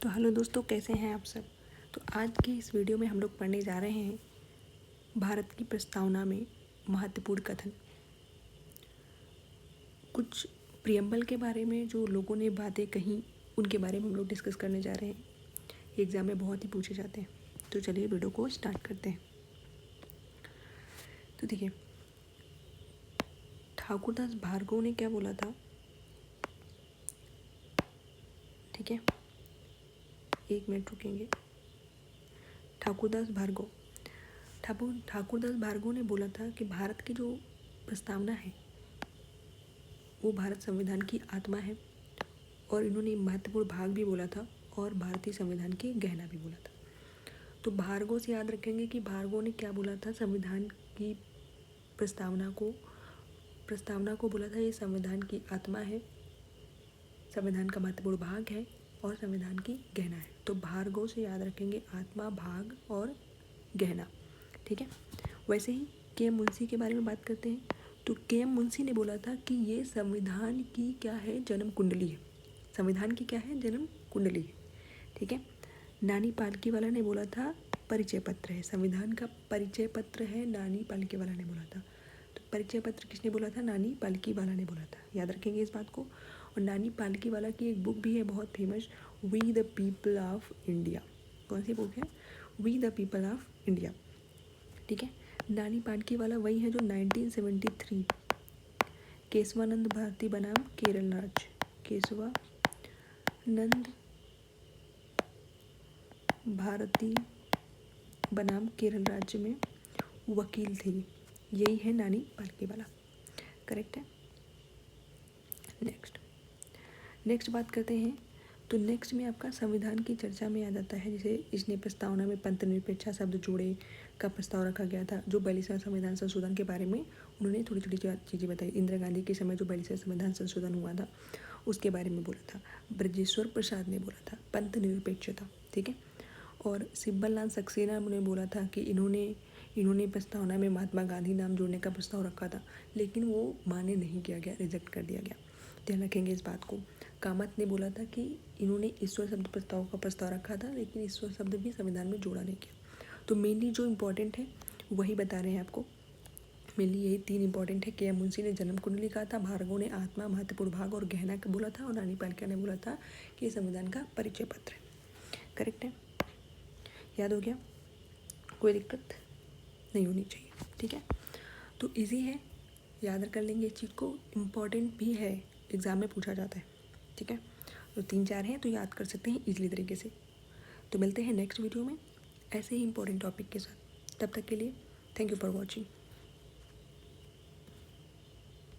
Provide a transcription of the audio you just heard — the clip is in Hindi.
तो हेलो दोस्तों, कैसे हैं आप सब। तो आज की इस वीडियो में हम लोग पढ़ने जा रहे हैं भारत की प्रस्तावना में महत्वपूर्ण कथन। कुछ प्रियम्बल के बारे में जो लोगों ने बातें कही उनके बारे में हम लोग डिस्कस करने जा रहे हैं। एग्ज़ाम में बहुत ही पूछे जाते हैं। तो चलिए वीडियो को स्टार्ट करते हैं। तो देखिए, ठाकुरदास भार्गव ने क्या बोला था। ठीक है, एक मिनट रुकेंगे। ठाकुरदास भार्गव ने बोला था कि भारत की जो प्रस्तावना है वो भारत संविधान की आत्मा है, और इन्होंने महत्वपूर्ण भाग भी बोला था और भारतीय संविधान की गहना भी बोला था। तो भार्गव से याद रखेंगे कि भार्गव ने क्या बोला था। संविधान की प्रस्तावना को बोला था ये संविधान की आत्मा है, संविधान का महत्वपूर्ण भाग है और संविधान की गहना है। तो भार्गव से याद रखेंगे आत्मा, भाग और गहना। ठीक है। वैसे ही के मुंशी के बारे में बात करते हैं। तो के मुंशी ने बोला था कि ये संविधान की क्या है, जन्म कुंडली है। संविधान की क्या है, जन्म कुंडली है। ठीक है। नानी पालकीवाला ने बोला था परिचय पत्र है, संविधान का परिचय पत्र है, नानी पालकीवाला ने बोला था। तो परिचय पत्र किसने बोला था, नानी पालकीवाला ने बोला था। याद रखेंगे इस बात को। और नानी पालकीवाला की एक बुक भी है बहुत famous, we the people of India. कौन सी बुक है, we the people of India. ठीक है। नानी पालकीवाला वही है जो 1973 केशवानंद भारती बनाम केरल राज्य, केशवानंद भारती बनाम केरल राज्य में वकील थी। यही है नानी पालकीवाला। करेक्ट है। नेक्स्ट बात करते हैं। तो नेक्स्ट में आपका संविधान की चर्चा में आ जाता है, जैसे इसने प्रस्तावना में पंथ निरपेक्षा शब्द जोड़े का प्रस्ताव रखा गया था। जो 42वां संविधान संशोधन के बारे में उन्होंने थोड़ी थोड़ी चीज़ें बताई। इंदिरा गांधी के समय जो 42वां संविधान संशोधन हुआ था उसके बारे में बोला था। ब्रजेश्वर प्रसाद ने बोला था पंथ निरपेक्षता। ठीक है। और सिब्बल लाल सक्सेना ने बोला था कि इन्होंने प्रस्तावना में महात्मा गांधी नाम जोड़ने का प्रस्ताव रखा था, लेकिन वो मान्य नहीं किया गया, रिजेक्ट कर दिया गया। ध्यान रखेंगे इस बात को। कामत ने बोला था कि इन्होंने ईश्वर शब्द प्रस्ताव रखा था, लेकिन ईश्वर शब्द भी संविधान में जोड़ा नहीं किया। तो मेनली जो इम्पोर्टेंट है वही बता रहे हैं आपको। मेनली यही 3 इंपॉर्टेंट है। के मुंशी ने जन्म कुंडली कहा था, भार्गव ने आत्मा, महत्वपूर्ण भाग और गहना का बोला था, और नानी पालकिया ने बोला था कि ये संविधान का परिचय पत्र है। करेक्ट है, याद हो गया, कोई दिक्कत नहीं होनी चाहिए। ठीक है। तो इजी है, याद कर लेंगे इस चीज़ को। इम्पॉर्टेंट भी है, एग्ज़ाम में पूछा जाता है। ठीक है। तो 3-4 हैं तो याद कर सकते हैं ईजिली तरीके से। तो मिलते हैं नेक्स्ट वीडियो में ऐसे ही इंपॉर्टेंट टॉपिक के साथ। तब तक के लिए थैंक यू फॉर वॉचिंग।